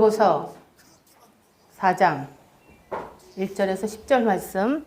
야고보서 4장 1절에서 10절 말씀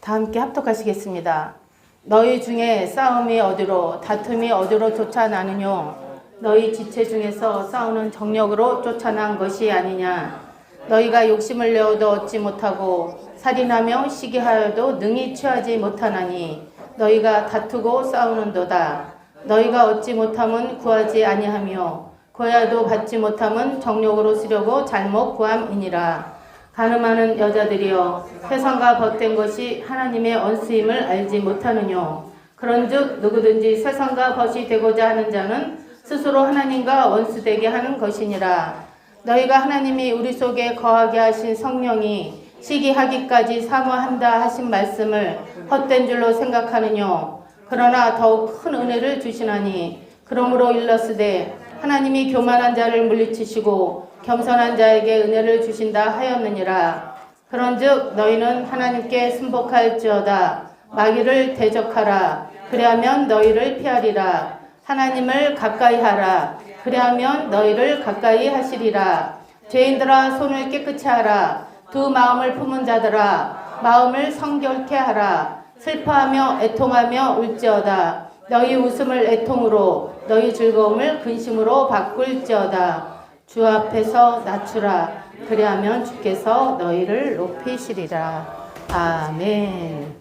다 함께 합독하시겠습니다. 너희 중에 싸움이 어디로 다툼이 어디로 쫓아나느뇨 너희 지체 중에서 싸우는 정력으로 쫓아난 것이 아니냐. 너희가 욕심을 내어도 얻지 못하고 살인하며 시기하여도 능히 취하지 못하나니 너희가 다투고 싸우는도다. 너희가 얻지 못함은 구하지 아니하며 구하여도 받지 못함은 정욕으로 쓰려고 잘못 구함이니라. 가늠하는 여자들이여 세상과 벗된 것이 하나님의 언스임을 알지 못하느뇨. 그런즉 누구든지 세상과 벗이 되고자 하는 자는 스스로 하나님과 원수되게 하는 것이니라. 너희가 하나님이 우리 속에 거하게 하신 성령이 시기하기까지 사모한다 하신 말씀을 헛된 줄로 생각하느뇨. 그러나 더욱 큰 은혜를 주시나니 그러므로 일렀으되 하나님이 교만한 자를 물리치시고 겸손한 자에게 은혜를 주신다 하였느니라. 그런즉 너희는 하나님께 순복할지어다. 마귀를 대적하라. 그리하면 너희를 피하리라. 하나님을 가까이 하라. 그리하면 너희를 가까이 하시리라. 죄인들아 손을 깨끗이 하라. 두 마음을 품은 자들아 마음을 성결케 하라. 슬퍼하며 애통하며 울지어다. 너희 웃음을 애통으로 너희 즐거움을 근심으로 바꿀지어다. 주 앞에서 낮추라. 그리하면 주께서 너희를 높이시리라. 아멘.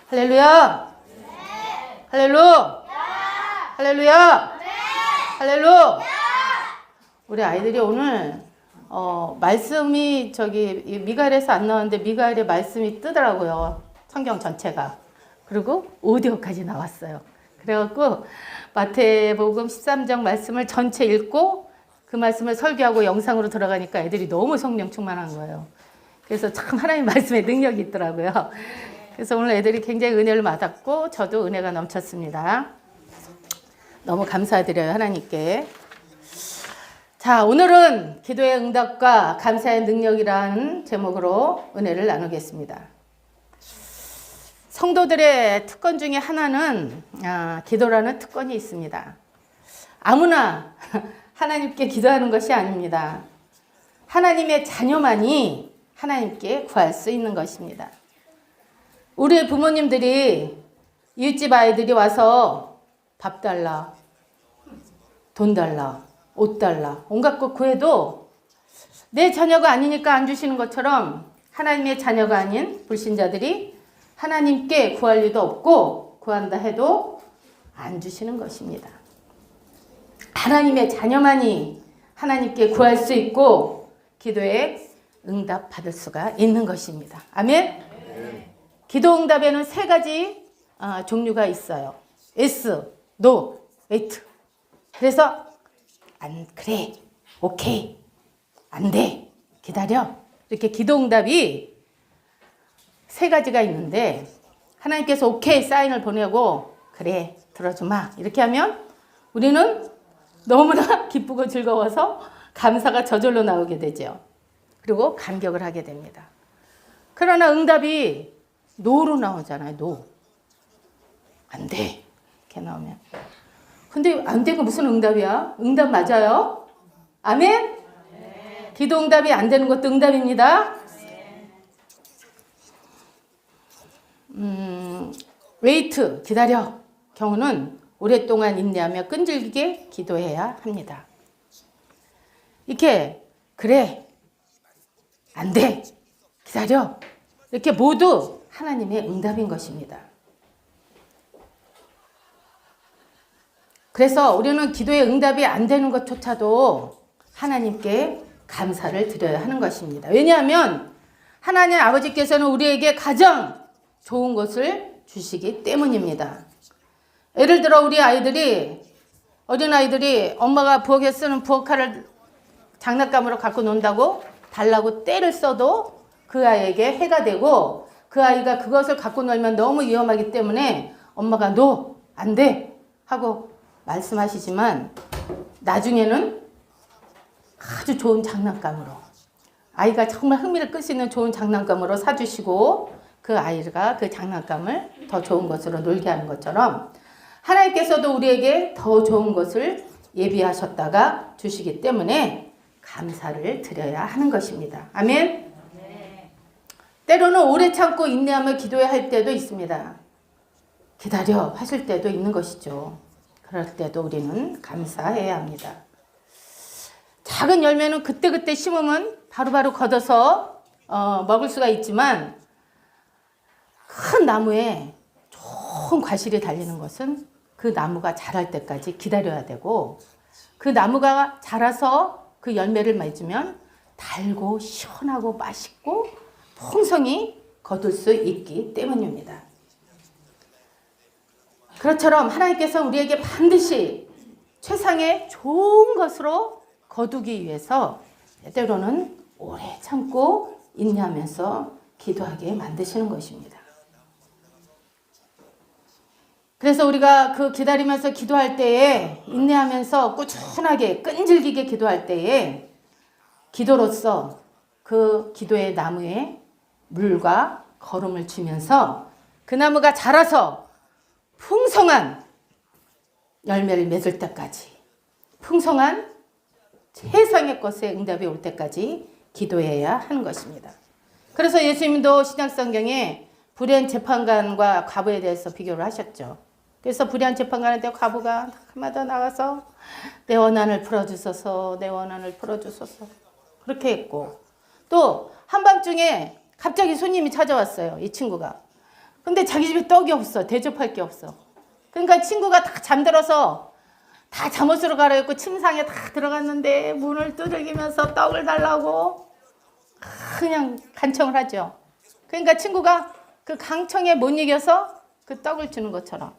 할렐루야. 할렐루야. 할렐루야. 할렐루야. 우리 아이들이 오늘 말씀이 저기 미가엘에서 안 나왔는데 미가엘의 말씀이 뜨더라고요. 성경 전체가. 그리고 오디오까지 나왔어요. 그래갖고 마태복음 13장 말씀을 전체 읽고 그 말씀을 설교하고 영상으로 들어가니까 애들이 너무 성령 충만한 거예요. 그래서 참 하나님 말씀에 능력이 있더라고요. 그래서 오늘 애들이 굉장히 은혜를 받았고 저도 은혜가 넘쳤습니다. 너무 감사드려요, 하나님께. 자, 오늘은 기도의 응답과 감사의 능력이라는 제목으로 은혜를 나누겠습니다. 성도들의 특권 중에 하나는 기도라는 특권이 있습니다. 아무나 하나님께 기도하는 것이 아닙니다. 하나님의 자녀만이 하나님께 구할 수 있는 것입니다. 우리 부모님들이 이웃집 아이들이 와서 밥 달라, 돈 달라, 옷 달라, 온갖 것 구해도 내 자녀가 아니니까 안 주시는 것처럼 하나님의 자녀가 아닌 불신자들이 하나님께 구할 리도 없고 구한다 해도 안 주시는 것입니다. 하나님의 자녀만이 하나님께 구할 수 있고 기도에 응답 받을 수가 있는 것입니다. 아멘? 기도 응답에는 세 가지 종류가 있어요. yes, no, wait. 그래서 안 그래, 오케이, 안 돼, 기다려. 이렇게 기도 응답이 세 가지가 있는데 하나님께서 오케이 사인을 보내고 그래 들어주마 이렇게 하면 우리는 너무나 기쁘고 즐거워서 감사가 저절로 나오게 되죠. 그리고 감격을 하게 됩니다. 그러나 응답이 노로 나오잖아요. 노. 안 돼. 이렇게 나오면. 근데 안 되고 무슨 응답이야? 응답 맞아요? 아멘? 기도 응답이 안 되는 것도 응답입니다. 웨이트, 기다려. 경우는 오랫동안 인내하며 끈질기게 기도해야 합니다. 이렇게 그래, 안 돼, 기다려. 이렇게 모두 하나님의 응답인 것입니다. 그래서 우리는 기도의 응답이 안 되는 것조차도 하나님께 감사를 드려야 하는 것입니다. 왜냐하면 하나님 아버지께서는 우리에게 가장 좋은 것을 주시기 때문입니다. 예를 들어 우리 아이들이 어린아이들이 엄마가 부엌에 쓰는 부엌칼을 장난감으로 갖고 논다고 달라고 때를 써도 그 아이에게 해가 되고 그 아이가 그것을 갖고 놀면 너무 위험하기 때문에 엄마가 no, 안 돼 하고 말씀하시지만 나중에는 아주 좋은 장난감으로 아이가 정말 흥미를 끌 수 있는 좋은 장난감으로 사주시고 그 아이가 그 장난감을 더 좋은 것으로 놀게 하는 것처럼 하나님께서도 우리에게 더 좋은 것을 예비하셨다가 주시기 때문에 감사를 드려야 하는 것입니다. 아멘. 때로는 오래 참고 인내하며 기도해야 할 때도 있습니다. 기다려 하실 때도 있는 것이죠. 그럴 때도 우리는 감사해야 합니다. 작은 열매는 그때그때 심으면 바로바로 걷어서 먹을 수가 있지만 큰 나무에 좋은 과실이 달리는 것은 그 나무가 자랄 때까지 기다려야 되고 그 나무가 자라서 그 열매를 맺으면 달고 시원하고 맛있고 풍성히 거둘 수 있기 때문입니다. 그것처럼 하나님께서 우리에게 반드시 최상의 좋은 것으로 거두기 위해서 때로는 오래 참고 인내하면서 기도하게 만드시는 것입니다. 그래서 우리가 그 기다리면서 기도할 때에 인내하면서 꾸준하게 끈질기게 기도할 때에 기도로서 그 기도의 나무에 물과 거름을 주면서 그 나무가 자라서 풍성한 열매를 맺을 때까지 풍성한 최상의 것에 응답이 올 때까지 기도해야 하는 것입니다. 그래서 예수님도 신약성경에 불의한 재판관과 과부에 대해서 비교를 하셨죠. 그래서 불의한 재판관한테 과부가 날마다 나가서 내 원한을 풀어주소서, 내 원한을 풀어주소서 그렇게 했고 또 한밤중에 갑자기 손님이 찾아왔어요. 이 친구가. 근데 자기 집에 떡이 없어. 대접할 게 없어. 그러니까 친구가 다 잠들어서 다 잠옷으로 갈아입고 침상에 다 들어갔는데 문을 두들기면서 떡을 달라고 그냥 간청을 하죠. 그러니까 친구가 그 강청에 못 이겨서 그 떡을 주는 것처럼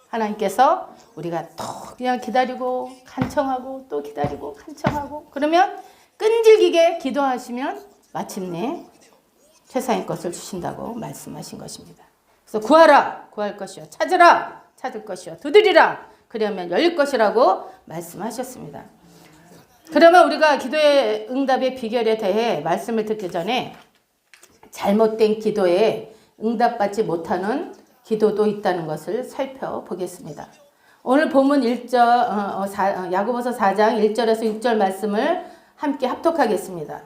하나님께서 우리가 또 그냥 기다리고 간청하고 또 기다리고 간청하고 그러면 끈질기게 기도하시면 마침내 최상의 것을 주신다고 말씀하신 것입니다. 그래서 구하라 구할 것이요 찾으라 찾을 것이요 두드리라 그러면 열릴 것이라고 말씀하셨습니다. 그러면 우리가 기도의 응답의 비결에 대해 말씀을 듣기 전에 잘못된 기도에 응답받지 못하는 기도도 있다는 것을 살펴보겠습니다. 오늘 본문 1절 야고보서 4장 1절에서 6절 말씀을 함께 합독하겠습니다.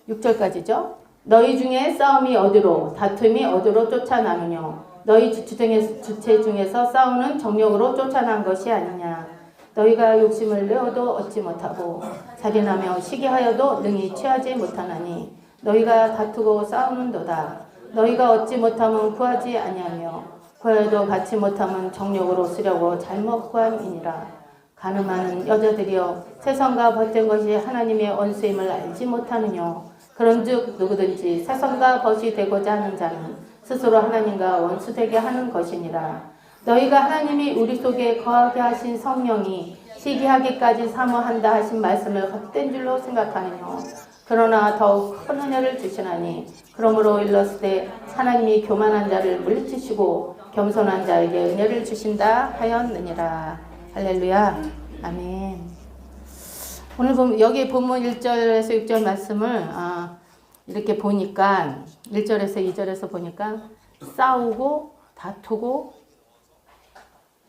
6절까지죠. 너희 중에 싸움이 어디로 다툼이 어디로 쫓아나느뇨 너희 주체 중에서 싸우는 정욕으로 쫓아난 것이 아니냐 너희가 욕심을 내어도 얻지 못하고 살인하며 시기하여도 능히 취하지 못하나니 너희가 다투고 싸우는도다 너희가 얻지 못하면 구하지 아니하며 구하여도 받지 못하면 정욕으로 쓰려고 잘못 구함이니라 가늠하는 여자들이여 세상과 벗된 것이 하나님의 원수임을 알지 못하느뇨 그런즉 누구든지 세상과 벗이 되고자 하는 자는 스스로 하나님과 원수되게 하는 것이니라 너희가 하나님이 우리 속에 거하게 하신 성령이 시기하기까지 사모한다 하신 말씀을 헛된 줄로 생각하느뇨 그러나 더욱 큰 은혜를 주시나니 그러므로 일렀을 하나님이 교만한 자를 물리치시고 겸손한 자에게 은혜를 주신다 하였느니라. 할렐루야. 아멘. 오늘 여기 본문 1절에서 6절 말씀을 이렇게 보니까 1절에서 2절에서 보니까 싸우고 다투고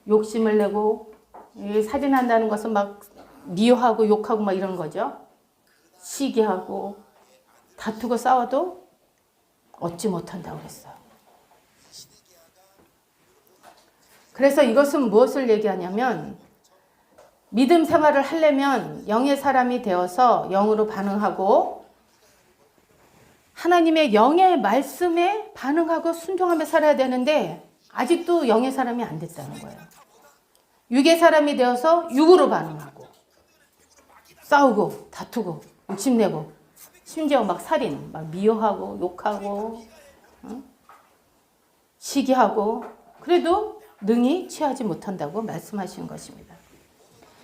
욕심을 내고 살인한다는 것은 막 미워하고 욕하고 막 이런 거죠. 시기하고 다투고 싸워도 얻지 못한다고 그랬어요. 그래서 이것은 무엇을 얘기하냐면 믿음 생활을 하려면 영의 사람이 되어서 영으로 반응하고 하나님의 영의 말씀에 반응하고 순종하며 살아야 되는데 아직도 영의 사람이 안 됐다는 거예요. 육의 사람이 되어서 육으로 반응하고 싸우고 다투고 욕심내고 심지어 막 살인, 막 미워하고 욕하고 시기하고 그래도 능히 취하지 못한다고 말씀하신 것입니다.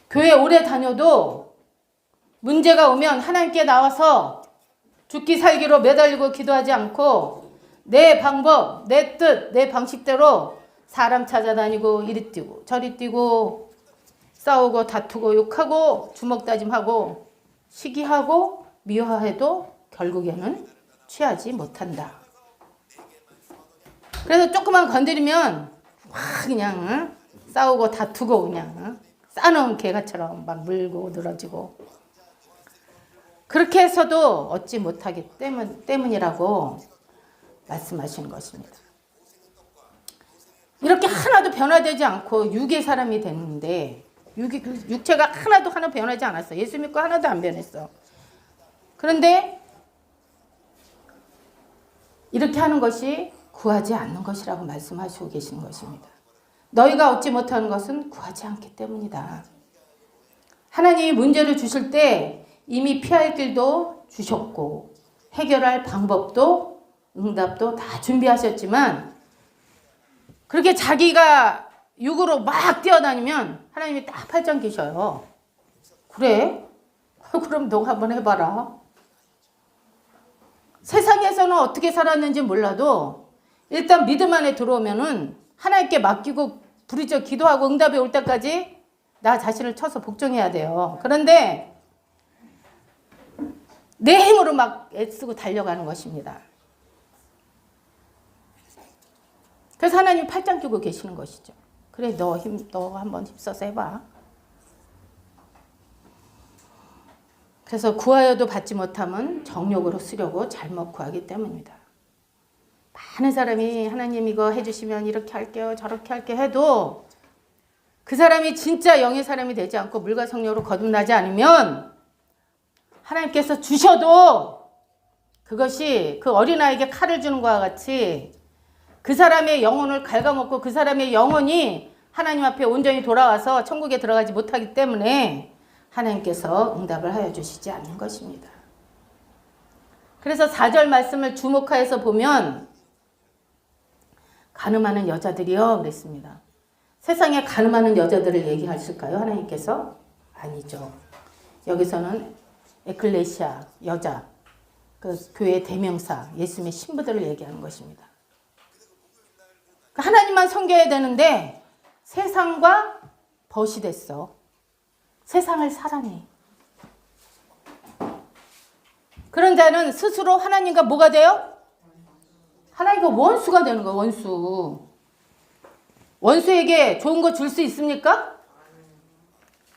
교회 오래 다녀도 문제가 오면 하나님께 나와서 죽기 살기로 매달리고 기도하지 않고 내 방법, 내 뜻, 내 방식대로 사람 찾아다니고 이리 뛰고 저리 뛰고 싸우고 다투고 욕하고 주먹다짐하고 시기하고 미워해도 결국에는 취하지 못한다. 그래서 조금만 건드리면 막 그냥 싸우고 다투고 그냥 싸놓은 개가처럼 막 물고 늘어지고 그렇게 해서도 얻지 못하기 때문이라고 말씀하시는 것입니다. 이렇게 하나도 변화되지 않고 육의 사람이 됐는데 육체가 하나도 변하지 않았어. 예수 믿고 하나도 안 변했어. 그런데 이렇게 하는 것이 구하지 않는 것이라고 말씀하시고 계시는 것입니다. 너희가 얻지 못하는 것은 구하지 않기 때문이다. 하나님이 문제를 주실 때 이미 피할 길도 주셨고 해결할 방법도 응답도 다 준비하셨지만 그렇게 자기가 육으로 막 뛰어다니면 하나님이 딱 팔짱 끼셔요. 그래? 그럼 너 한번 해봐라. 세상에서는 어떻게 살았는지 몰라도 일단 믿음 안에 들어오면은 하나님께 맡기고 부르짖어 기도하고 응답이 올 때까지 나 자신을 쳐서 복종해야 돼요. 그런데 내 힘으로 막 애쓰고 달려가는 것입니다. 그래서 하나님 팔짱 끼고 계시는 것이죠. 그래, 너 한번 힘써서 해봐. 그래서 구하여도 받지 못하면 정욕으로 쓰려고 잘못 구하기 때문입니다. 많은 사람이 하나님 이거 해주시면 이렇게 할게요, 저렇게 할게요 해도 그 사람이 진짜 영의 사람이 되지 않고 물과 성령으로 거듭나지 않으면 하나님께서 주셔도 그것이 그 어린아이에게 칼을 주는 것과 같이 그 사람의 영혼을 갉아먹고 그 사람의 영혼이 하나님 앞에 온전히 돌아와서 천국에 들어가지 못하기 때문에 하나님께서 응답을 하여 주시지 않는 것입니다. 그래서 4절 말씀을 주목하여서 보면 가늠하는 여자들이요 그랬습니다. 세상에 가늠하는 여자들을 얘기하실까요? 하나님께서? 아니죠. 여기서는 에클레시아, 여자, 그 교회의 대명사, 예수님의 신부들을 얘기하는 것입니다. 하나님만 섬겨야 되는데 세상과 벗이 됐어. 세상을 사랑해. 그런 자는 스스로 하나님과 뭐가 돼요? 하나님과 원수가 되는 거예요. 원수. 원수에게 좋은 거 줄 수 있습니까?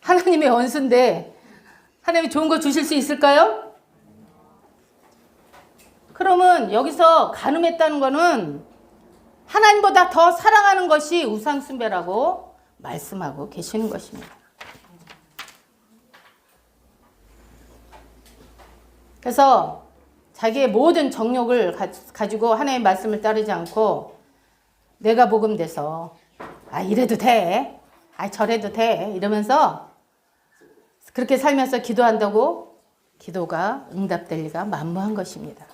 하나님의 원수인데 하나님이 좋은 거 주실 수 있을까요? 그러면 여기서 간음했다는 거는 하나님보다 더 사랑하는 것이 우상숭배라고 말씀하고 계시는 것입니다. 그래서 자기의 모든 정욕을 가지고 하나님의 말씀을 따르지 않고 내가 복음돼서 이래도 돼, 저래도 돼 이러면서 그렇게 살면서 기도한다고 기도가 응답될 리가 만무한 것입니다.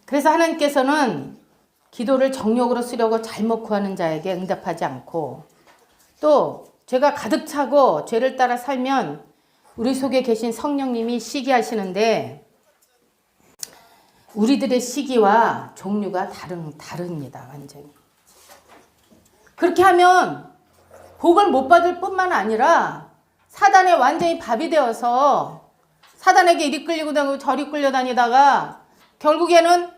그래서 하나님께서는 기도를 정욕으로 쓰려고 잘못 구하는 자에게 응답하지 않고 또 죄가 가득 차고 죄를 따라 살면 우리 속에 계신 성령님이 시기하시는데 우리들의 시기와 종류가 다릅니다. 완전히. 그렇게 하면 복을 못 받을 뿐만 아니라 사단에 완전히 밥이 되어서 사단에게 이리 끌리고 다니고 저리 끌려다니다가 결국에는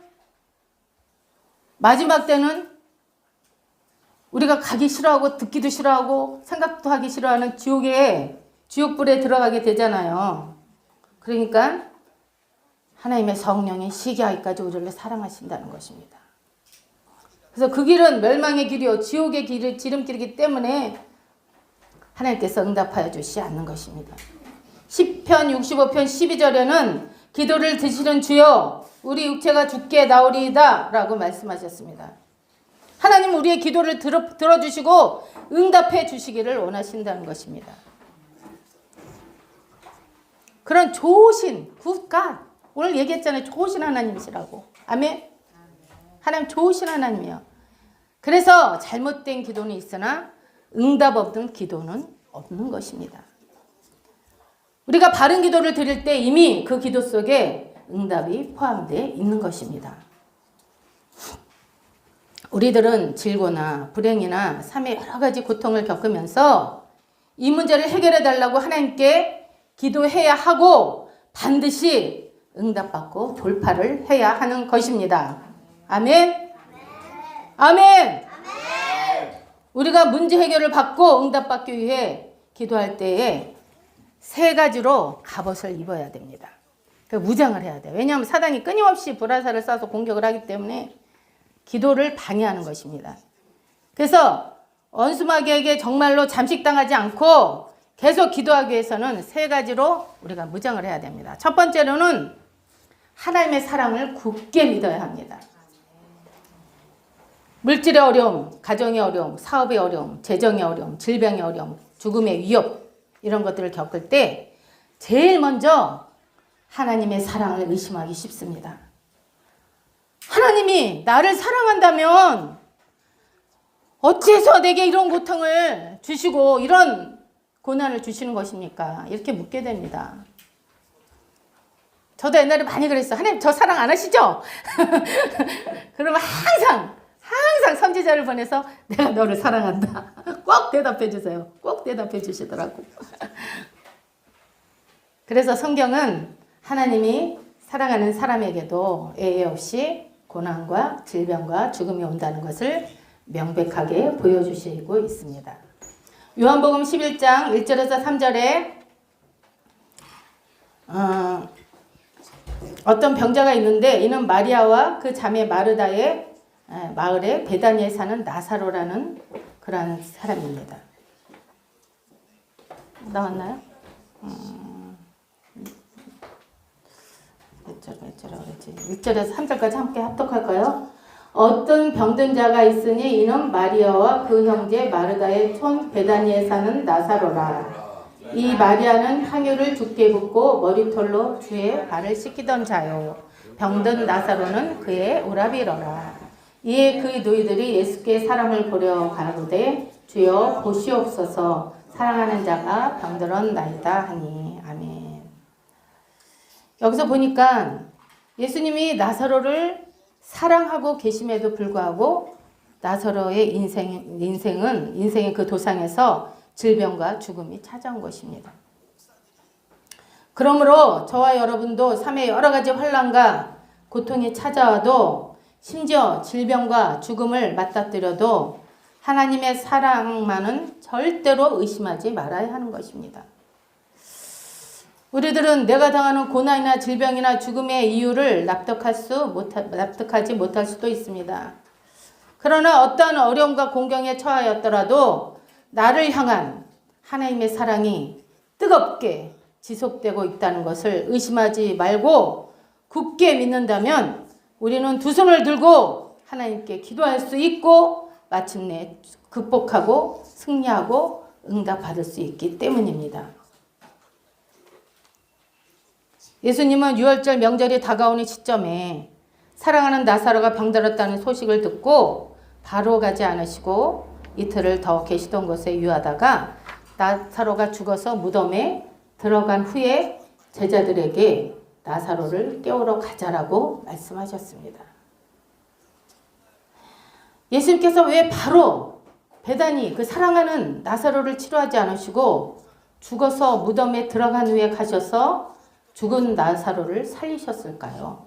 마지막 때는 우리가 가기 싫어하고 듣기도 싫어하고 생각도 하기 싫어하는 지옥불에 들어가게 되잖아요. 그러니까 하나님의 성령이 시기하기까지 우리를 사랑하신다는 것입니다. 그래서 그 길은 멸망의 길이요 지옥의 길이 지름길이기 때문에 하나님께서 응답하여 주시지 않는 것입니다. 시편 65편 12절에는 기도를 드시는 주여 우리 육체가 죽게 나오리이다 라고 말씀하셨습니다. 하나님 우리의 기도를 들어주시고 응답해 주시기를 원하신다는 것입니다. 그런 좋으신 굿갓 오늘 얘기했잖아요. 좋으신 하나님이시라고. 아멘. 하나님 좋으신 하나님이에요. 그래서 잘못된 기도는 있으나 응답 없는 기도는 없는 것입니다. 우리가 바른 기도를 드릴 때 이미 그 기도 속에 응답이 포함되어 있는 것입니다. 우리들은 질고나 불행이나 삶의 여러 가지 고통을 겪으면서 이 문제를 해결해 달라고 하나님께 기도해야 하고 반드시 응답받고 돌파를 해야 하는 것입니다. 아멘. 아멘. 우리가 문제 해결을 받고 응답받기 위해 기도할 때에 세 가지로 갑옷을 입어야 됩니다. 그 무장을 해야 돼요. 왜냐하면 사단이 끊임없이 불화살을 쏴서 공격을 하기 때문에 기도를 방해하는 것입니다. 그래서 원수마귀에게 정말로 잠식당하지 않고 계속 기도하기 위해서는 세 가지로 우리가 무장을 해야 됩니다. 첫 번째로는 하나님의 사랑을 굳게 믿어야 합니다. 물질의 어려움, 가정의 어려움, 사업의 어려움, 재정의 어려움, 질병의 어려움, 죽음의 위협 이런 것들을 겪을 때 제일 먼저 하나님의 사랑을 의심하기 쉽습니다. 하나님이 나를 사랑한다면 어찌해서 내게 이런 고통을 주시고 이런 고난을 주시는 것입니까? 이렇게 묻게 됩니다. 저도 옛날에 많이 그랬어요. 하나님 저 사랑 안 하시죠? 그러면 항상 선지자를 보내서 내가 너를 사랑한다. 꼭 대답해 주세요. 꼭 대답해 주시더라고. 그래서 성경은 하나님이 사랑하는 사람에게도 예외 없이 고난과 질병과 죽음이 온다는 것을 명백하게 보여주시고 있습니다. 요한복음 11장 1절에서 3절에 어떤 병자가 있는데 이는 마리아와 그 자매 마르다의 마을에 베다니에 사는 나사로라는 그러한 사람입니다. 나왔나요? 몇 절이라고 그랬지? 1절에서 3절까지 함께 합독할까요? 어떤 병든 자가 있으니 이는 마리아와 그 형제 마르다의 촌 베다니에 사는 나사로라. 이 마리아는 향유를 죽게 붓고 머리털로 주의 발을 씻기던 자요. 병든 나사로는 그의 오라비러라. 이에 그의 노이들이 예수께 사람을 보려 가로되 주여 보시옵소서 사랑하는 자가 병들었나이다 하니. 아멘. 여기서 보니까 예수님이 나사로를 사랑하고 계심에도 불구하고 나사로의 인생의 그 도상에서 질병과 죽음이 찾아온 것입니다. 그러므로 저와 여러분도 삶의 여러 가지 환난과 고통이 찾아와도 심지어 질병과 죽음을 맞닥뜨려도 하나님의 사랑만은 절대로 의심하지 말아야 하는 것입니다. 우리들은 내가 당하는 고난이나 질병이나 죽음의 이유를 납득하지 못할 수도 있습니다. 그러나 어떠한 어려움과 공경에 처하였더라도 나를 향한 하나님의 사랑이 뜨겁게 지속되고 있다는 것을 의심하지 말고 굳게 믿는다면 우리는 두 손을 들고 하나님께 기도할 수 있고 마침내 극복하고 승리하고 응답받을 수 있기 때문입니다. 예수님은 유월절 명절이 다가오는 시점에 사랑하는 나사로가 병들었다는 소식을 듣고 바로 가지 않으시고 이틀을 더 계시던 곳에 유하다가 나사로가 죽어서 무덤에 들어간 후에 제자들에게 나사로를 깨우러 가자라고 말씀하셨습니다. 예수님께서 왜 바로 베다니 그 사랑하는 나사로를 치료하지 않으시고 죽어서 무덤에 들어간 후에 가셔서 죽은 나사로를 살리셨을까요?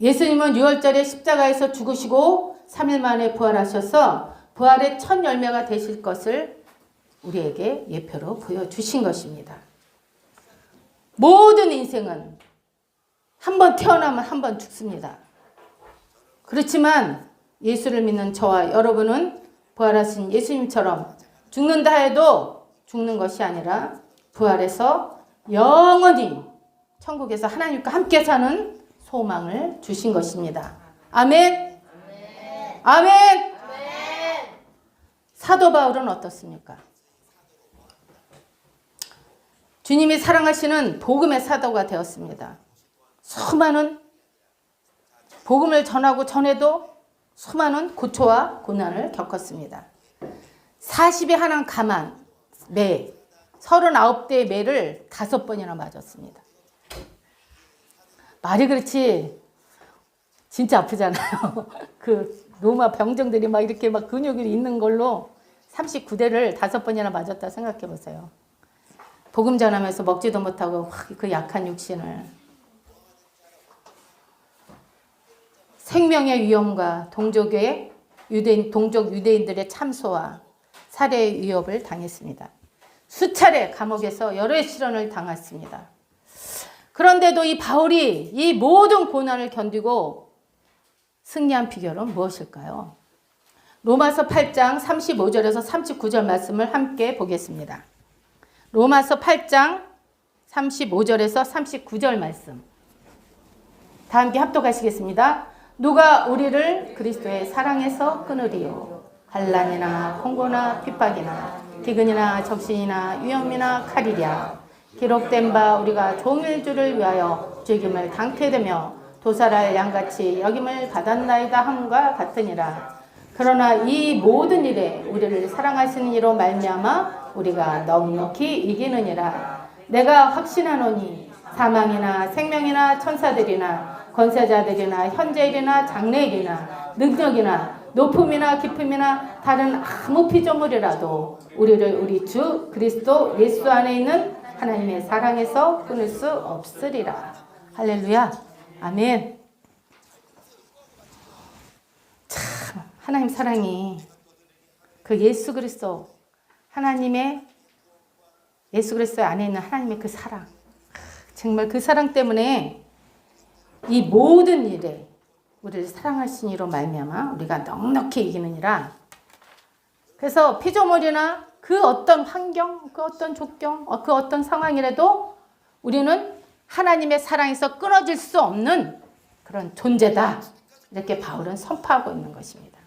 예수님은 유월절에 십자가에서 죽으시고 3일 만에 부활하셔서 부활의 첫 열매가 되실 것을 우리에게 예표로 보여주신 것입니다. 모든 인생은 한 번 태어나면 한 번 죽습니다. 그렇지만 예수를 믿는 저와 여러분은 부활하신 예수님처럼 죽는다 해도 죽는 것이 아니라 부활해서 영원히 천국에서 하나님과 함께 사는 소망을 주신 것입니다. 아멘. 아멘. 아멘. 사도 바울은 어떻습니까? 주님이 사랑하시는 복음의 사도가 되었습니다. 수많은 복음을 전하고 전해도 수많은 고초와 고난을 겪었습니다. 40에 하나 가만 매 39대의 매를 5번이나 맞았습니다. 말이 그렇지 진짜 아프잖아요. 그 로마 병정들이 막 이렇게 막 근육이 있는 걸로 39대를 5번이나 맞았다 생각해 보세요. 복음 전하면서 먹지도 못하고 그 약한 육신을 생명의 위험과 동족 유대인들의 참소와 살해 위협을 당했습니다. 수차례 감옥에서 여러 시련을 당했습니다. 그런데도 이 바울이 이 모든 고난을 견디고 승리한 비결은 무엇일까요? 로마서 8장 35절에서 39절 말씀을 함께 보겠습니다. 로마서 8장 35절에서 39절 말씀. 다 함께 합독하시겠습니다. 누가 우리를 그리스도의 사랑에서 끊으리요? 환난이나 공고나 핍박이나 기근이나 적신이나 위험이나 칼이랴. 기록된 바 우리가 종일주를 위하여 죽임을 당케되며 도살할 양같이 여김을 받았나이다 함과 같으니라. 그러나 이 모든 일에 우리를 사랑하시는 이로 말미암아 우리가 넉넉히 이기느니라. 내가 확신하노니 사망이나 생명이나 천사들이나 권세자들이나 현재일이나 장래일이나 능력이나 높음이나 깊음이나 다른 아무 피조물이라도 우리를 우리 주 그리스도 예수 안에 있는 하나님의 사랑에서 끊을 수 없으리라. 할렐루야. 아멘. 참 하나님 사랑이 그 예수 그리스도 하나님의 예수 그리스도 안에 있는 하나님의 그 사랑, 정말 그 사랑 때문에 이 모든 일에 우리를 사랑하신 이로 말미암아 우리가 넉넉히 이기느니라. 그래서 피조물이나 그 어떤 환경, 그 어떤 조건, 그 어떤 상황이라도 우리는 하나님의 사랑에서 끊어질 수 없는 그런 존재다. 이렇게 바울은 선포하고 있는 것입니다.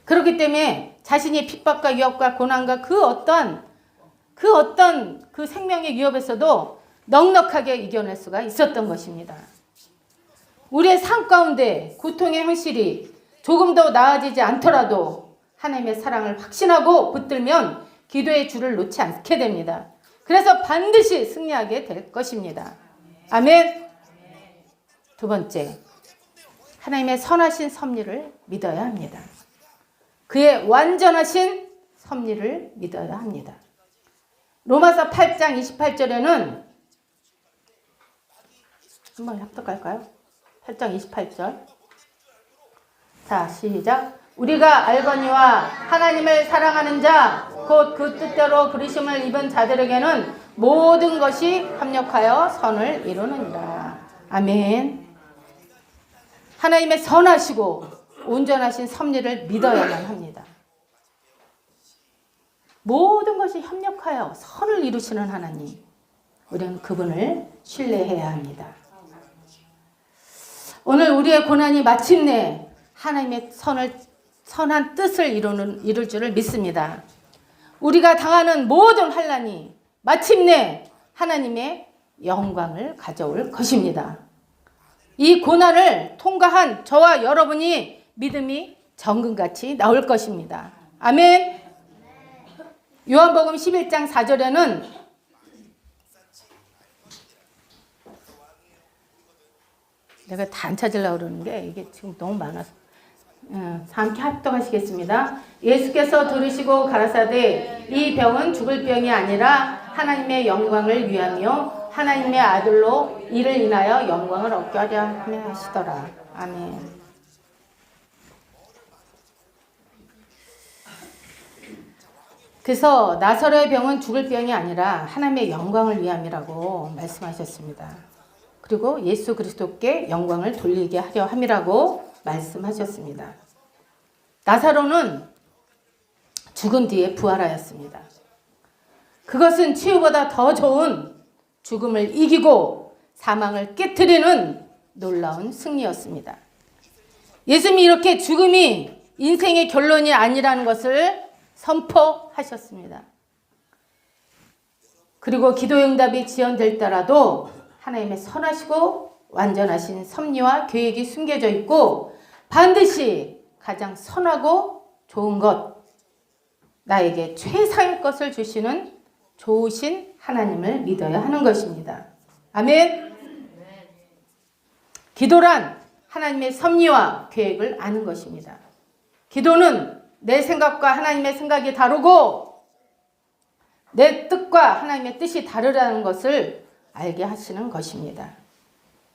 그렇기 때문에 자신이 핍박과 위협과 고난과 그 어떤 그 생명의 위협에서도 넉넉하게 이겨낼 수가 있었던 것입니다. 우리의 삶 가운데 고통의 현실이 조금 더 나아지지 않더라도 하나님의 사랑을 확신하고 붙들면 기도의 줄을 놓지 않게 됩니다. 그래서 반드시 승리하게 될 것입니다. 아멘. 두 번째, 하나님의 선하신 섭리를 믿어야 합니다. 그의 완전하신 섭리를 믿어야 합니다. 로마서 8장 28절에는 한번 합독할까요? 8장 28절. 자, 시작. 우리가 알거니와 하나님을 사랑하는 자, 곧 그 뜻대로 부르심을 입은 자들에게는 모든 것이 합력하여 선을 이루느니라. 아멘. 하나님의 선하시고 온전하신 섭리를 믿어야만 합니다. 모든 것이 협력하여 선을 이루시는 하나님, 우리는 그분을 신뢰해야 합니다. 오늘 우리의 고난이 마침내 하나님의 선한 뜻을 이룰 줄을 믿습니다. 우리가 당하는 모든 환난이 마침내 하나님의 영광을 가져올 것입니다. 이 고난을 통과한 저와 여러분이 믿음이 정금같이 나올 것입니다. 아멘. 요한복음 11장 4절에는 내가 다 안 찾으려고 그러는 게 이게 지금 너무 많아서 함께 합독하시겠습니다. 예수께서 들으시고 가라사대 이 병은 죽을 병이 아니라 하나님의 영광을 위하며 하나님의 아들로 이를 인하여 영광을 얻게 하려 하며 하시더라. 아멘. 그래서 나사로의 병은 죽을 병이 아니라 하나님의 영광을 위함이라고 말씀하셨습니다. 그리고 예수 그리스도께 영광을 돌리게 하려 함이라고 말씀하셨습니다. 나사로는 죽은 뒤에 부활하였습니다. 그것은 치유보다 더 좋은 죽음을 이기고 사망을 깨트리는 놀라운 승리였습니다. 예수님이 이렇게 죽음이 인생의 결론이 아니라는 것을 선포하셨습니다. 그리고 기도의 응답이 지연될 때라도 하나님의 선하시고 완전하신 섭리와 계획이 숨겨져 있고 반드시 가장 선하고 좋은 것, 나에게 최상의 것을 주시는 좋으신 하나님을 믿어야 하는 것입니다. 아멘. 기도란 하나님의 섭리와 계획을 아는 것입니다. 기도는 내 생각과 하나님의 생각이 다르고 내 뜻과 하나님의 뜻이 다르다는 것을 알게 하시는 것입니다.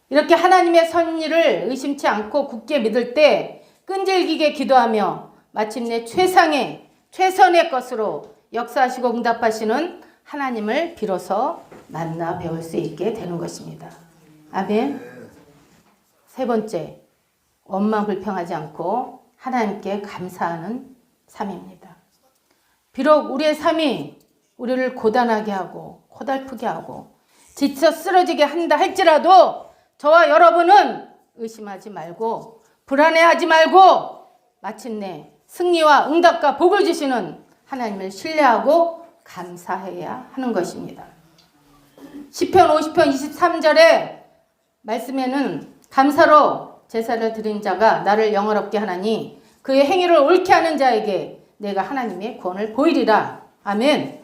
이렇게 하나님의 섭리를 의심치 않고 굳게 믿을 때 끈질기게 기도하며 마침내 최선의 것으로 역사하시고 응답하시는 하나님을 비로소 만나 배울 수 있게 되는 것입니다. 아멘. 세 번째, 원망 불평하지 않고 하나님께 감사하는 삶입니다. 비록 우리의 삶이 우리를 고단하게 하고 고달프게 하고 지쳐 쓰러지게 한다 할지라도 저와 여러분은 의심하지 말고 불안해하지 말고 마침내 승리와 응답과 복을 주시는 하나님을 신뢰하고 감사해야 하는 것입니다. 시편 50편 23절에 말씀에는 감사로 제사를 드린 자가 나를 영화롭게 하나니 그의 행위를 옳게 하는 자에게 내가 하나님의 구원을 보이리라. 아멘.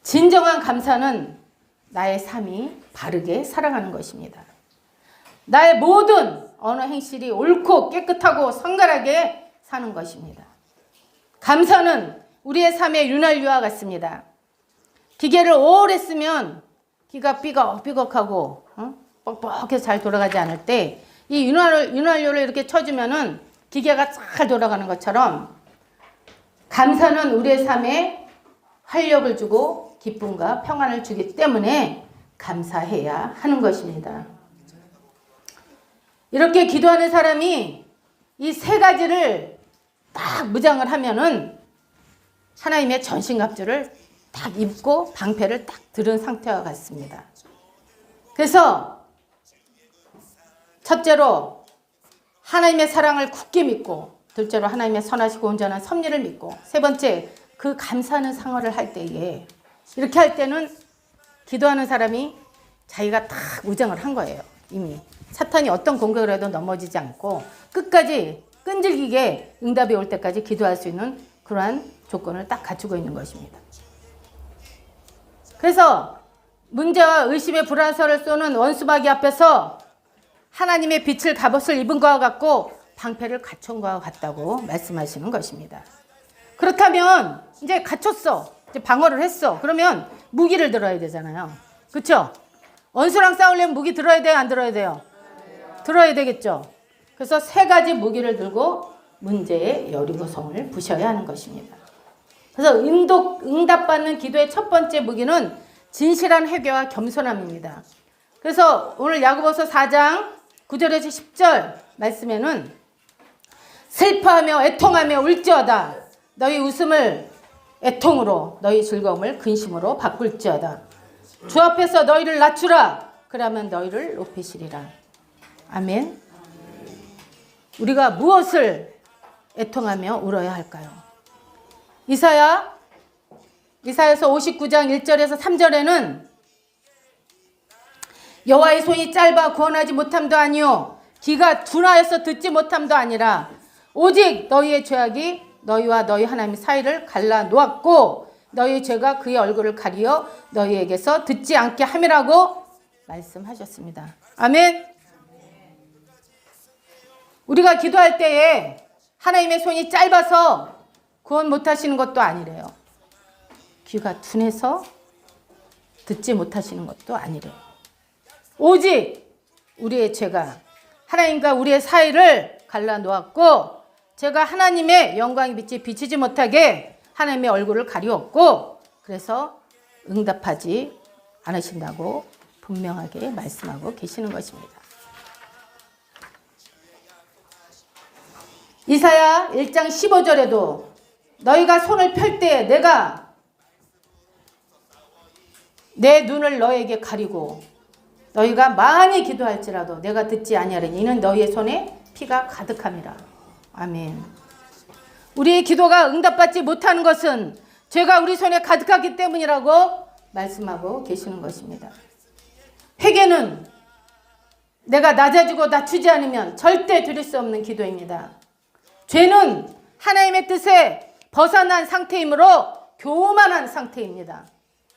진정한 감사는 나의 삶이 바르게 살아가는 것입니다. 나의 모든 언어 행실이 옳고 깨끗하고 성갈하게 사는 것입니다. 감사는 우리의 삶의 윤활유와 같습니다. 기계를 오래 쓰면 기가 삐걱삐걱하고 뻑뻑해서 잘 돌아가지 않을 때 이 윤활유를 이렇게 쳐주면은 기계가 잘 돌아가는 것처럼 감사는 우리의 삶에 활력을 주고 기쁨과 평안을 주기 때문에 감사해야 하는 것입니다. 이렇게 기도하는 사람이 이 세 가지를 딱 무장을 하면은 하나님의 전신갑주를 딱 입고 방패를 딱 들은 상태와 같습니다. 그래서 첫째로 하나님의 사랑을 굳게 믿고, 둘째로 하나님의 선하시고 온전한 섭리를 믿고, 세 번째 그 감사하는 상어를 할 때에 이렇게 할 때는 기도하는 사람이 자기가 딱 무장을 한 거예요. 이미 사탄이 어떤 공격을 해도 넘어지지 않고 끝까지 끈질기게 응답이 올 때까지 기도할 수 있는 그러한 조건을 딱 갖추고 있는 것입니다. 그래서 문제와 의심의 불안서를 쏘는 원수마귀 앞에서 하나님의 빛을 갑옷을 입은 것과 같고 방패를 갖춘 것과 같다고 말씀하시는 것입니다. 그렇다면 이제 갖췄어. 이제 방어를 했어. 그러면 무기를 들어야 되잖아요. 그렇죠? 원수랑 싸우려면 무기 들어야 돼요? 안 들어야 돼요? 들어야 되겠죠. 그래서 세 가지 무기를 들고 문제의 여리고성을 부셔야 하는 것입니다. 그래서 응답받는 기도의 첫 번째 무기는 진실한 회개와 겸손함입니다. 그래서 오늘 야고보서 4장 9절에서 10절 말씀에는 슬퍼하며 애통하며 울지어다. 너희 웃음을 애통으로 너희 즐거움을 근심으로 바꿀지어다. 주 앞에서 너희를 낮추라. 그러면 너희를 높이시리라. 아멘. 우리가 무엇을 애통하며 울어야 할까요? 이사야서 59장 1절에서 3절에는 여호와의 손이 짧아 구원하지 못함도 아니요 귀가 둔하여서 듣지 못함도 아니라 오직 너희의 죄악이 너희와 너희 하나님 사이를 갈라 놓았고 너희의 죄가 그의 얼굴을 가리어 너희에게서 듣지 않게 함이라고 말씀하셨습니다. 아멘. 우리가 기도할 때에 하나님의 손이 짧아서 구원 못하시는 것도 아니래요. 귀가 둔해서 듣지 못하시는 것도 아니래요. 오직 우리의 죄가 하나님과 우리의 사이를 갈라놓았고 제가 하나님의 영광의 빛이 비치지 못하게 하나님의 얼굴을 가리웠고 그래서 응답하지 않으신다고 분명하게 말씀하고 계시는 것입니다. 이사야 1장 15절에도 너희가 손을 펼 때 내가 내 눈을 너에게 가리고 너희가 많이 기도할지라도 내가 듣지 아니하리니 이는 너희의 손에 피가 가득함이라. 아멘. 우리의 기도가 응답받지 못하는 것은 죄가 우리 손에 가득하기 때문이라고 말씀하고 계시는 것입니다. 회개는 내가 낮아지고 낮추지 않으면 절대 드릴 수 없는 기도입니다. 죄는 하나님의 뜻에 벗어난 상태이므로 교만한 상태입니다.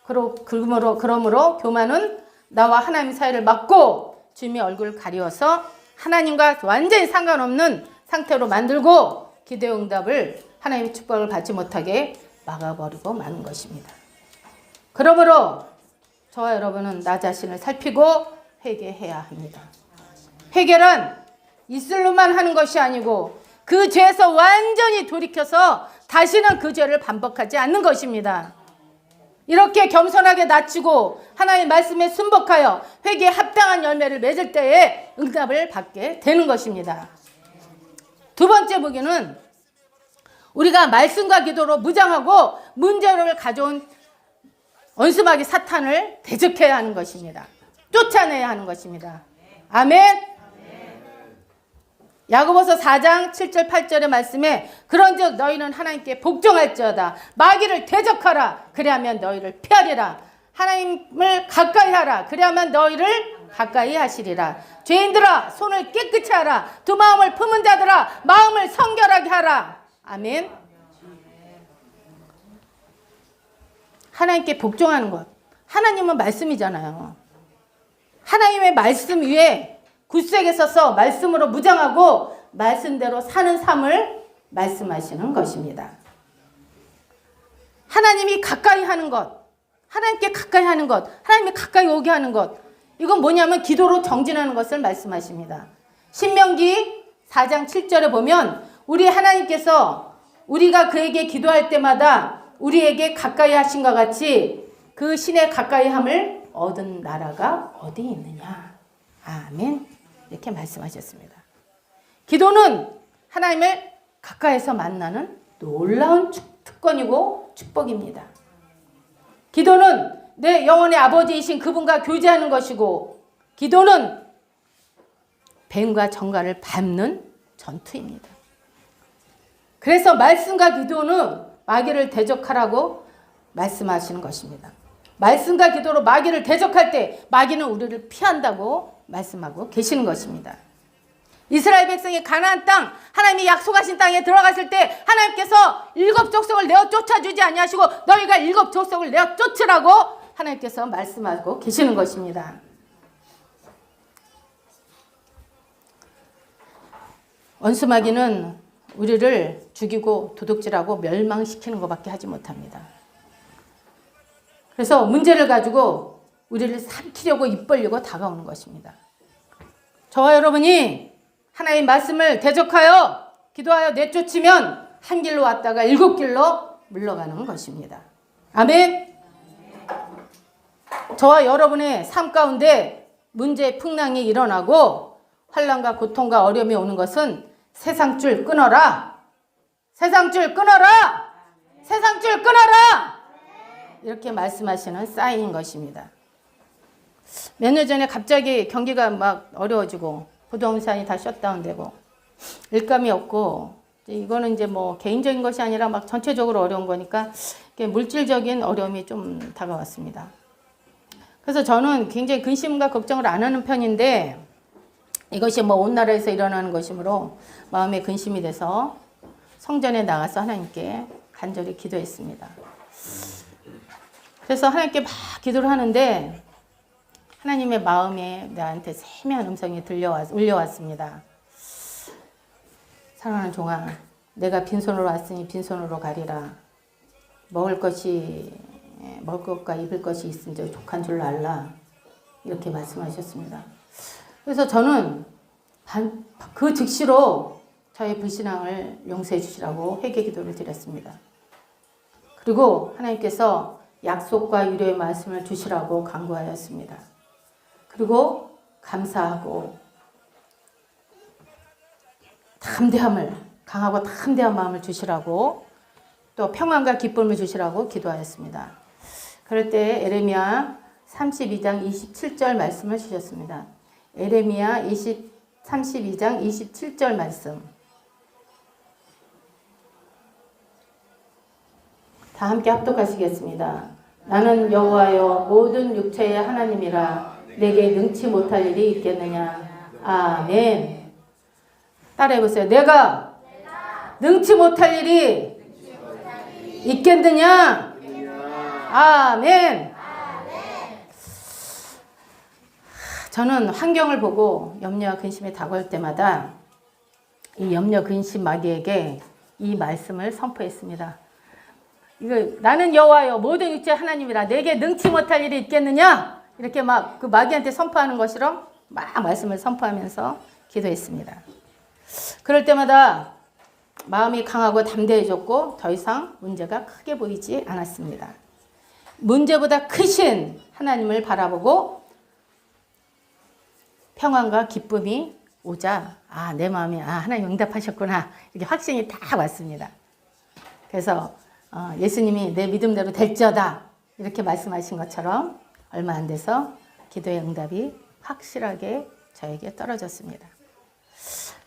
그러므로 교만은 나와 하나님 사이를 막고 주님의 얼굴을 가리워서 하나님과 완전히 상관없는 상태로 만들고 기도의 응답을 하나님의 축복을 받지 못하게 막아버리고 마는 것입니다. 그러므로 저와 여러분은 나 자신을 살피고 회개해야 합니다. 회개란 입술로만 하는 것이 아니고 그 죄에서 완전히 돌이켜서 다시는 그 죄를 반복하지 않는 것입니다. 이렇게 겸손하게 낮추고 하나님의 말씀에 순복하여 회개에 합당한 열매를 맺을 때에 응답을 받게 되는 것입니다. 두 번째 보기는 우리가 말씀과 기도로 무장하고 문제를 가져온 원수마귀 사탄을 대적해야 하는 것입니다. 쫓아내야 하는 것입니다. 아멘. 야고보서 4장 7절 8절의 말씀에 그런즉 너희는 하나님께 복종할지어다 마귀를 대적하라 그리하면 너희를 피하리라 하나님을 가까이 하라 그리하면 너희를 가까이 하시리라 죄인들아 손을 깨끗이 하라 두 마음을 품은 자들아 마음을 성결하게 하라. 아멘. 하나님께 복종하는 것, 하나님은 말씀이잖아요. 하나님의 말씀 위에 굳세게 서서 말씀으로 무장하고 말씀대로 사는 삶을 말씀하시는 것입니다. 하나님이 가까이 하는 것, 하나님께 가까이 하는 것, 하나님이 가까이 오게 하는 것, 이건 뭐냐면 기도로 정진하는 것을 말씀하십니다. 신명기 4장 7절에 보면 우리 하나님께서 우리가 그에게 기도할 때마다 우리에게 가까이 하신과 같이 그 신의 가까이 함을 얻은 나라가 어디 있느냐. 아멘. 이렇게 말씀하셨습니다. 기도는 하나님을 가까이서 만나는 놀라운 특권이고 축복입니다. 기도는 내 영혼의 아버지이신 그분과 교제하는 것이고 기도는 뱀과 정갈을 밟는 전투입니다. 그래서 말씀과 기도는 마귀를 대적하라고 말씀하시는 것입니다. 말씀과 기도로 마귀를 대적할 때 마귀는 우리를 피한다고 말씀하고 계시는 것입니다. 이스라엘 백성이 가나안 땅 하나님이 약속하신 땅에 들어갔을 때 하나님께서 7 족속을 내어 쫓아주지 아니하시고 너희가 7 족속을 내어 쫓으라고 하나님께서 말씀하고 계시는 것입니다. 원수마귀는 우리를 죽이고 도둑질하고 멸망시키는 것밖에 하지 못합니다. 그래서 문제를 가지고 우리를 삼키려고 입 벌리고 다가오는 것입니다. 저와 여러분이 하나님의 말씀을 대적하여 기도하여 내쫓으면 한 길로 왔다가 7 길로 물러가는 것입니다. 아멘. 저와 여러분의 삶 가운데 문제의 풍랑이 일어나고 환난과 고통과 어려움이 오는 것은 세상 줄 끊어라. 세상 줄 끊어라. 세상 줄 끊어라. 이렇게 말씀하시는 사인인 것입니다. 몇 년 전에 갑자기 경기가 막 어려워지고 부동산이 다 셧다운되고 일감이 없고 이거는 이제 뭐 개인적인 것이 아니라 막 전체적으로 어려운 거니까 물질적인 어려움이 좀 다가왔습니다. 그래서 저는 굉장히 근심과 걱정을 안 하는 편인데 이것이 뭐 온 나라에서 일어나는 것이므로 마음에 근심이 돼서 성전에 나가서 하나님께 간절히 기도했습니다. 그래서 하나님께 막 기도를 하는데 하나님의 마음에 나한테 세미한 음성이 울려왔습니다. 사랑하는 종아, 내가 빈손으로 왔으니 빈손으로 가리라. 먹을 것과 입을 것이 있은지 족한 줄 알라. 이렇게 말씀하셨습니다. 그래서 저는 그 즉시로 저의 불신앙을 용서해 주시라고 회개 기도를 드렸습니다. 그리고 하나님께서 약속과 유료의 말씀을 주시라고 간구하였습니다. 그리고 감사하고 강하고 담대한 마음을 주시라고 또 평안과 기쁨을 주시라고 기도하였습니다. 그럴 때 에레미야 32장 27절 말씀을 주셨습니다. 에레미야 32장 27절 말씀. 다 함께 합독하시겠습니다. 나는 여호와여 모든 육체의 하나님이라 내게 능치 못할 일이 있겠느냐. 아멘. 따라해보세요. 내가 능치 못할 일이 있겠느냐. 아멘. 저는 환경을 보고 염려와 근심이 다가올 때마다 이 염려 근심 마귀에게 이 말씀을 선포했습니다. 이거 나는 여호와여 모든 육체 하나님이라 내게 능치 못할 일이 있겠느냐. 이렇게 막 그 마귀한테 선포하는 것처럼 막 말씀을 선포하면서 기도했습니다. 그럴 때마다 마음이 강하고 담대해졌고 더 이상 문제가 크게 보이지 않았습니다. 문제보다 크신 하나님을 바라보고 평안과 기쁨이 오자 내 마음이 하나님 응답하셨구나 이렇게 확신이 다 왔습니다. 그래서 예수님이 내 믿음대로 될지어다 이렇게 말씀하신 것처럼 얼마 안 돼서 기도의 응답이 확실하게 저에게 떨어졌습니다.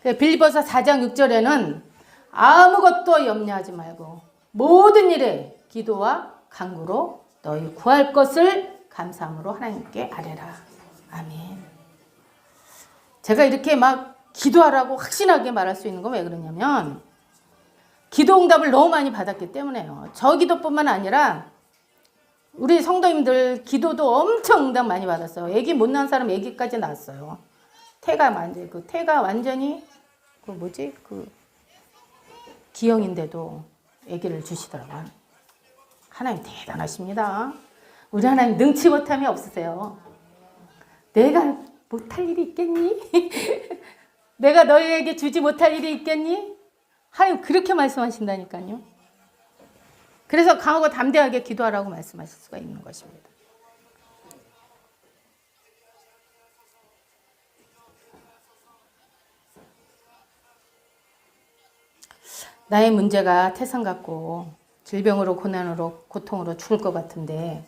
빌립보서 4장 6절에는 아무것도 염려하지 말고 모든 일에 기도와 간구로 너희 구할 것을 감사함으로 하나님께 아뢰라. 아멘. 제가 이렇게 막 기도하라고 확신하게 말할 수 있는 건 왜 그러냐면 기도 응답을 너무 많이 받았기 때문에요. 저 기도뿐만 아니라 우리 성도님들 기도도 엄청 응답 많이 받았어요. 애기 못 낳은 사람 애기까지 낳았어요. 태가 완전히 기형인데도 애기를 주시더라고요. 하나님 대단하십니다. 우리 하나님 능치 못함이 없으세요. 내가 못할 일이 있겠니? 내가 너희에게 주지 못할 일이 있겠니? 하나님 그렇게 말씀하신다니까요. 그래서 강하고 담대하게 기도하라고 말씀하실 수가 있는 것입니다. 나의 문제가 태산 같고 질병으로 고난으로 고통으로 죽을 것 같은데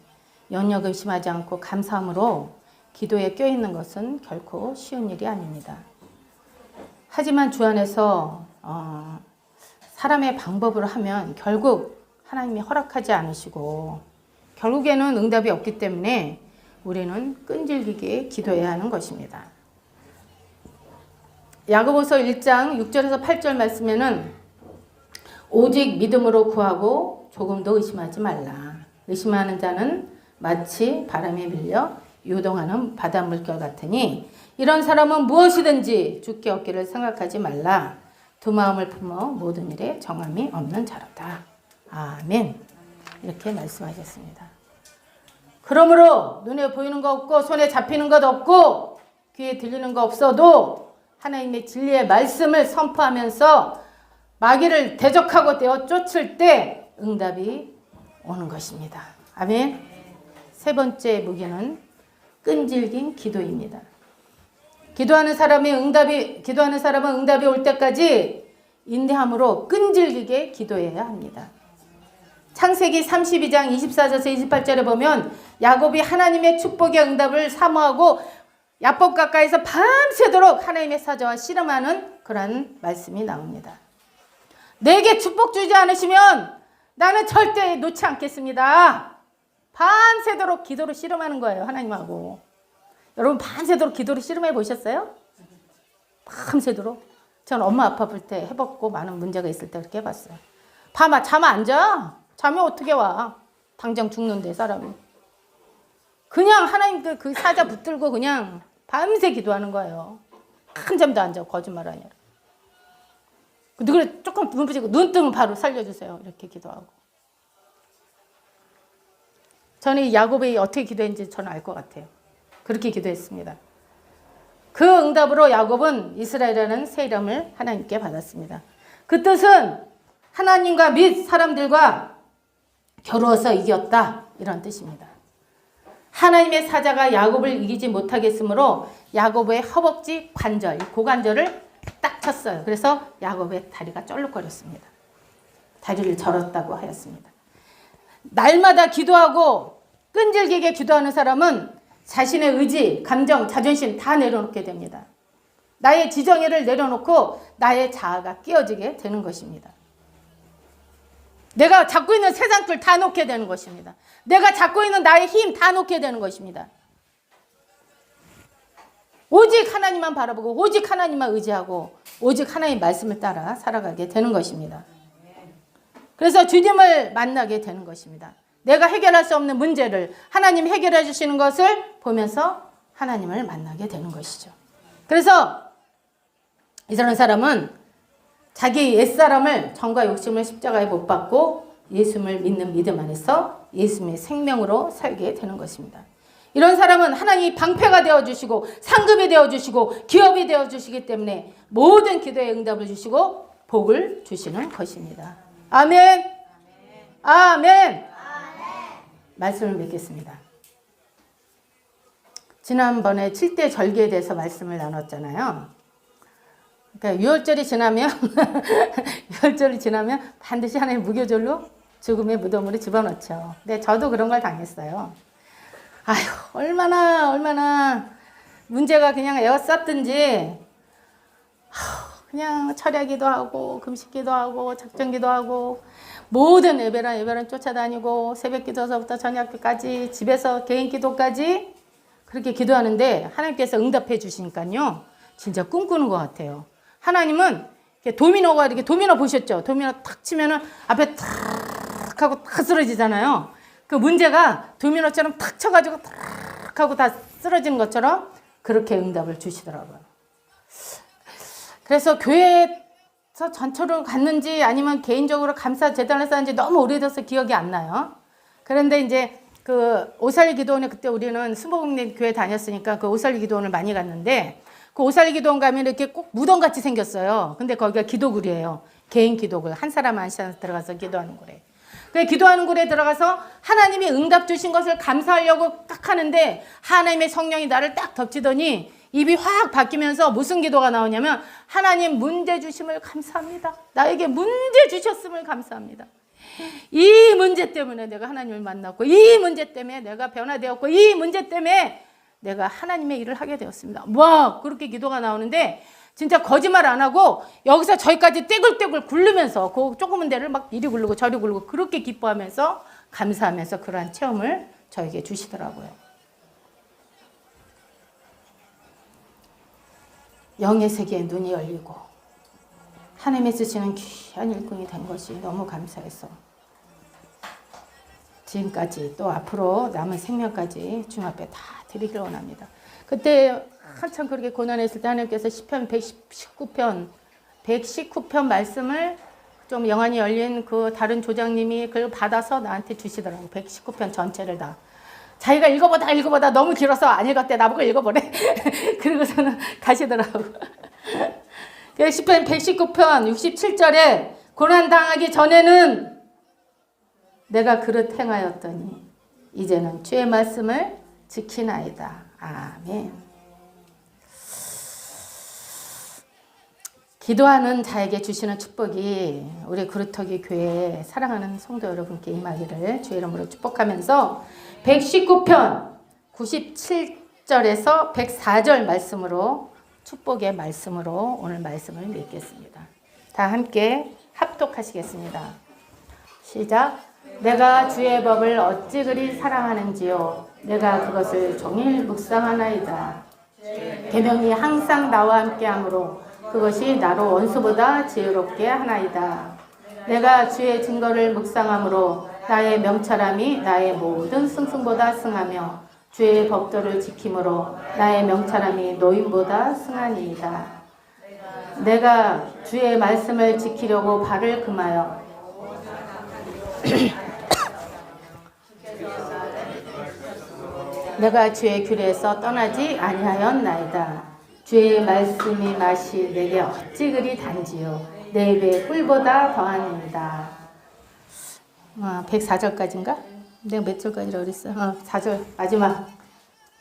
연역 의심하지 않고 감사함으로 기도에 껴있는 것은 결코 쉬운 일이 아닙니다. 하지만 주 안에서 사람의 방법으로 하면 결국 하나님이 허락하지 않으시고 결국에는 응답이 없기 때문에 우리는 끈질기게 기도해야 하는 것입니다. 야고보서 1장 6절에서 8절 말씀에는 오직 믿음으로 구하고 조금도 의심하지 말라. 의심하는 자는 마치 바람에 밀려 요동하는 바닷물결 같으니 이런 사람은 무엇이든지 주께 얻기를 생각하지 말라. 두 마음을 품어 모든 일에 정함이 없는 자로다. 아멘. 이렇게 말씀하셨습니다. 그러므로 눈에 보이는 거 없고 손에 잡히는 것 없고 귀에 들리는 거 없어도 하나님의 진리의 말씀을 선포하면서 마귀를 대적하고 떼어 쫓을 때 응답이 오는 것입니다. 아멘. 세 번째 무기는 끈질긴 기도입니다. 기도하는 사람은 응답이 올 때까지 인내함으로 끈질기게 기도해야 합니다. 창세기 32장 24절에서 28절에 보면 야곱이 하나님의 축복의 응답을 사모하고 야복 가까이서 밤새도록 하나님의 사자와 씨름하는 그런 말씀이 나옵니다. 내게 축복 주지 않으시면 나는 절대 놓지 않겠습니다. 밤새도록 기도로 씨름하는 거예요. 하나님하고. 여러분 밤새도록 기도로 씨름해 보셨어요? 밤새도록. 전 엄마 아파 볼 때 해봤고 많은 문제가 있을 때 그렇게 해봤어요. 밤아 잠 안 자? 잠이 어떻게 와? 당장 죽는데 사람이. 그냥 하나님 그 사자 붙들고 그냥 밤새 기도하는 거예요. 한 잠도 안 자고 거짓말 아니라. 그래 조금 눈 부시고 눈 뜨면 바로 살려주세요. 이렇게 기도하고. 저는 이 야곱이 어떻게 기도했는지 저는 알 것 같아요. 그렇게 기도했습니다. 그 응답으로 야곱은 이스라엘이라는 새 이름을 하나님께 받았습니다. 그 뜻은 하나님과 및 사람들과 겨루어서 이겼다 이런 뜻입니다. 하나님의 사자가 야곱을 이기지 못하겠으므로 야곱의 허벅지 관절, 고관절을 딱 쳤어요. 그래서 야곱의 다리가 쩔룩거렸습니다. 다리를 절었다고 하였습니다. 날마다 기도하고 끈질기게 기도하는 사람은 자신의 의지, 감정, 자존심 다 내려놓게 됩니다. 나의 지정의를 내려놓고 나의 자아가 끼어지게 되는 것입니다. 내가 잡고 있는 세상들 다 놓게 되는 것입니다. 내가 잡고 있는 나의 힘 다 놓게 되는 것입니다. 오직 하나님만 바라보고 오직 하나님만 의지하고 오직 하나님의 말씀을 따라 살아가게 되는 것입니다. 그래서 주님을 만나게 되는 것입니다. 내가 해결할 수 없는 문제를 하나님 해결해 주시는 것을 보면서 하나님을 만나게 되는 것이죠. 그래서 이런 사람은 자기 옛사람을 정과 욕심을 십자가에 못 박고 예수님을 믿는 믿음 안에서 예수님의 생명으로 살게 되는 것입니다. 이런 사람은 하나님이 방패가 되어주시고 상급이 되어주시고 기업이 되어주시기 때문에 모든 기도에 응답을 주시고 복을 주시는 것입니다. 아멘. 아멘. 말씀을 맺겠습니다. 지난번에 7대 절기에 대해서 말씀을 나눴잖아요. 그러니까 유월절이 지나면 유월절이 지나면 반드시 하나님 무교절로 죽음의 무덤으로 집어넣죠. 근데 저도 그런 걸 당했어요. 아휴, 얼마나 문제가 그냥 에워쌌든지 그냥 철야기도 하고 금식기도 하고 작정기도 하고 모든 예배란 쫓아다니고 새벽기도서부터 저녁기까지 집에서 개인기도까지 그렇게 기도하는데 하나님께서 응답해 주시니까요. 진짜 꿈꾸는 것 같아요. 하나님은 도미노가 이렇게 도미노 보셨죠? 도미노 탁 치면은 앞에 탁 하고 탁 쓰러지잖아요. 그 문제가 도미노처럼 탁 쳐가지고 탁 하고 다 쓰러지는 것처럼 그렇게 응답을 주시더라고요. 그래서 교회에서 전처로 갔는지 아니면 개인적으로 감사 제단을 쌓은지 너무 오래돼서 기억이 안 나요. 그런데 이제 그 오살리 기도원에 그때 우리는 수목님 교회 다녔으니까 그 오살리 기도원을 많이 갔는데 그 오살리 기도원 가면 이렇게 꼭 무덤같이 생겼어요. 근데 거기가 기도굴이에요. 개인 기도굴. 한 사람 한 사람 들어가서 기도하는 굴에. 그 기도하는 굴에 들어가서 하나님이 응답 주신 것을 감사하려고 딱 하는데 하나님의 성령이 나를 딱 덮치더니 입이 확 바뀌면서 무슨 기도가 나오냐면 하나님 문제 주심을 감사합니다. 나에게 문제 주셨음을 감사합니다. 이 문제 때문에 내가 하나님을 만났고 이 문제 때문에 내가 변화되었고 이 문제 때문에 내가 하나님의 일을 하게 되었습니다. 와, 그렇게 기도가 나오는데 진짜 거짓말 안 하고 여기서 저기까지 떼굴떼굴 굴르면서 그 조그만 데를 막 이리 굴르고 저리 굴르고 그렇게 기뻐하면서 감사하면서 그러한 체험을 저에게 주시더라고요. 영의 세계에 눈이 열리고 하나님이 쓰시는 귀한 일꾼이 된 것이 너무 감사해서 지금까지 또 앞으로 남은 생명까지 주님 앞에 다 드리기를 원합니다. 그때 한참 그렇게 고난했을 때 하나님께서 시편 119편 말씀을 좀 영안이 열린 그 다른 조장님이 그걸 받아서 나한테 주시더라고요. 119편 전체를 다. 자기가 읽어보다 너무 길어서 안 읽었대. 나보고 읽어보래. 그러고서는 가시더라고. 시편 119편 67절에 고난당하기 전에는 내가 그릇 행하였더니 이제는 주의 말씀을 지키나이다. 아멘. 기도하는 자에게 주시는 축복이 우리 그루터기 교회 사랑하는 성도 여러분께 임하기를 주의 이름으로 축복하면서 119편 97절에서 104절 말씀으로 축복의 말씀으로 오늘 말씀을 맺겠습니다. 다 함께 합독하시겠습니다. 시작. 내가 주의 법을 어찌 그리 사랑하는지요. 내가 그것을 종일 묵상하나이다. 계명이 항상 나와 함께하므로 그것이 나로 원수보다 지혜롭게 하나이다. 내가 주의 증거를 묵상함으로 나의 명철함이 나의 모든 승승보다 승하며 주의 법도를 지킴으로 나의 명철함이 노인보다 승하니이다. 내가 주의 말씀을 지키려고 발을 금하여 내가 주의 규례에서 떠나지 아니하였나이다. 주의 말씀이 맛이 내게 어찌 그리 단지요. 내 입에 꿀보다 더하니이다. 104절까지인가? 내가 몇 절까지라고 그랬어? 4절 마지막.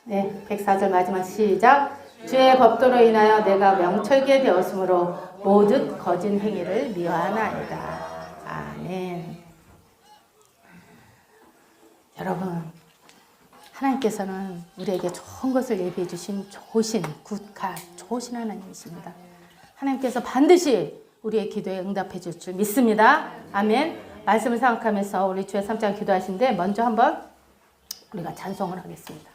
네, 104절 마지막 시작. 주의 법도로 인하여 내가 명철게 되었으므로 모든 거짓 행위를 미워하나이다. 아멘. 여러분, 하나님께서는 우리에게 좋은 것을 예비해 주신 좋으신 좋으신 하나님이십니다. 하나님께서 반드시 우리의 기도에 응답해 줄 줄 믿습니다. 아멘. 말씀을 생각하면서 우리 주의 3장 기도하신데 먼저 한번 우리가 찬송을 하겠습니다.